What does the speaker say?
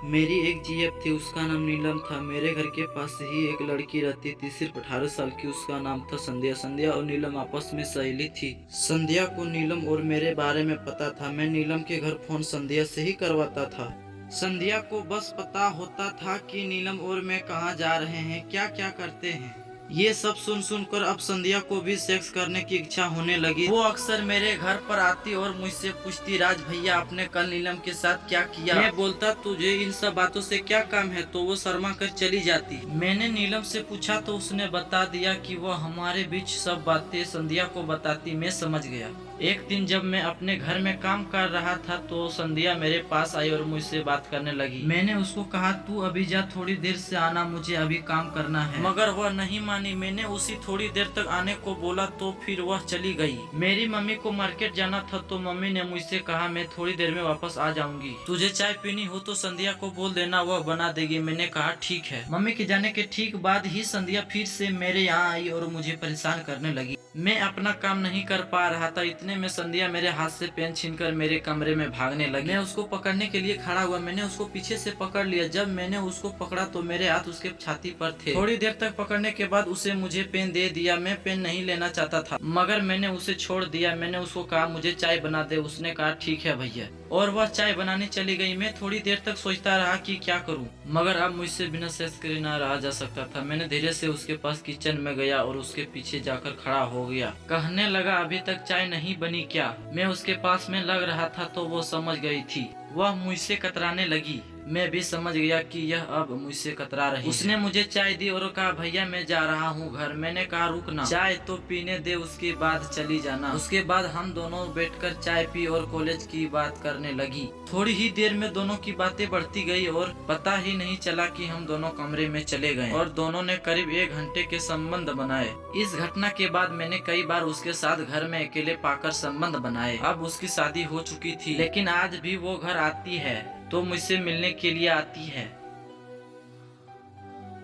मेरी एक जीएफ थी, उसका नाम नीलम था। मेरे घर के पास ही एक लड़की रहती थी, सिर्फ 18 साल की। उसका नाम था संध्या। संध्या और नीलम आपस में सहेली थी। संध्या को नीलम और मेरे बारे में पता था। मैं नीलम के घर फोन संध्या से ही करवाता था। संध्या को बस पता होता था कि नीलम और मैं कहाँ जा रहे हैं, क्या क्या करते हैं। ये सब सुन सुनकर अब संध्या को भी सेक्स करने की इच्छा होने लगी। वो अक्सर मेरे घर पर आती और मुझसे पूछती, राज भैया आपने कल नीलम के साथ क्या किया। मैं बोलता, तुझे इन सब बातों से क्या काम है, तो वो शर्मा कर चली जाती। मैंने नीलम से पूछा तो उसने बता दिया कि वो हमारे बीच सब बातें संध्या को बताती। मैं समझ गया। एक दिन जब मैं अपने घर में काम कर रहा था तो संध्या मेरे पास आई और मुझसे बात करने लगी। मैंने उसको कहा, तू अभी जा, थोड़ी देर से आना, मुझे अभी काम करना है। मगर वह नहीं मानी। मैंने उसी थोड़ी देर तक आने को बोला तो फिर वह चली गई। मेरी मम्मी को मार्केट जाना था तो मम्मी ने मुझसे कहा, मैं थोड़ी देर में वापस आ जाऊंगी, तुझे चाय पीनी हो तो संध्या को बोल देना, वह बना देगी। मैंने कहा ठीक है। मम्मी के जाने के ठीक बाद ही संध्या फिर से मेरे यहाँ आई और मुझे परेशान करने लगी। मैं अपना काम नहीं कर पा रहा था। इतने में संध्या मेरे हाथ से पेन छीनकर मेरे कमरे में भागने लगी। मैं उसको पकड़ने के लिए खड़ा हुआ। मैंने उसको पीछे से पकड़ लिया। जब मैंने उसको पकड़ा तो मेरे हाथ उसके छाती पर थे। थोड़ी देर तक पकड़ने के बाद उसे मुझे पेन दे दिया। मैं पेन नहीं लेना चाहता था मगर मैंने उसे छोड़ दिया। मैंने उसको कहा, मुझे चाय बना दे। उसने कहा ठीक है भैया, और वह चाय बनाने चली गई। मैं थोड़ी देर तक सोचता रहा कि क्या करूं, मगर अब मुझसे बिना सेक्स करे ना रहा जा सकता था। मैंने धीरे से उसके पास किचन में गया और उसके पीछे जाकर खड़ा हो गया। कहने लगा, अभी तक चाय नहीं बनी क्या। मैं उसके पास में लग रहा था तो वो समझ गई थी। वह मुझसे कतराने लगी। मैं भी समझ गया कि यह अब मुझसे कतरा रही है। उसने मुझे चाय दी और कहा, भैया मैं जा रहा हूँ घर। मैंने कहा, रुकना, चाय तो पीने दे, उसके बाद चली जाना। उसके बाद हम दोनों बैठकर चाय पी और कॉलेज की बात करने लगी। थोड़ी ही देर में दोनों की बातें बढ़ती गई और पता ही नहीं चला कि हम दोनों कमरे में चले गए और दोनों ने करीब 1 घंटे के संबंध बनाए। इस घटना के बाद मैंने कई बार उसके साथ घर में अकेले पाकर संबंध बनाए। अब उसकी शादी हो चुकी थी, लेकिन आज भी वो घर आती है तो मुझसे मिलने के लिए आती है।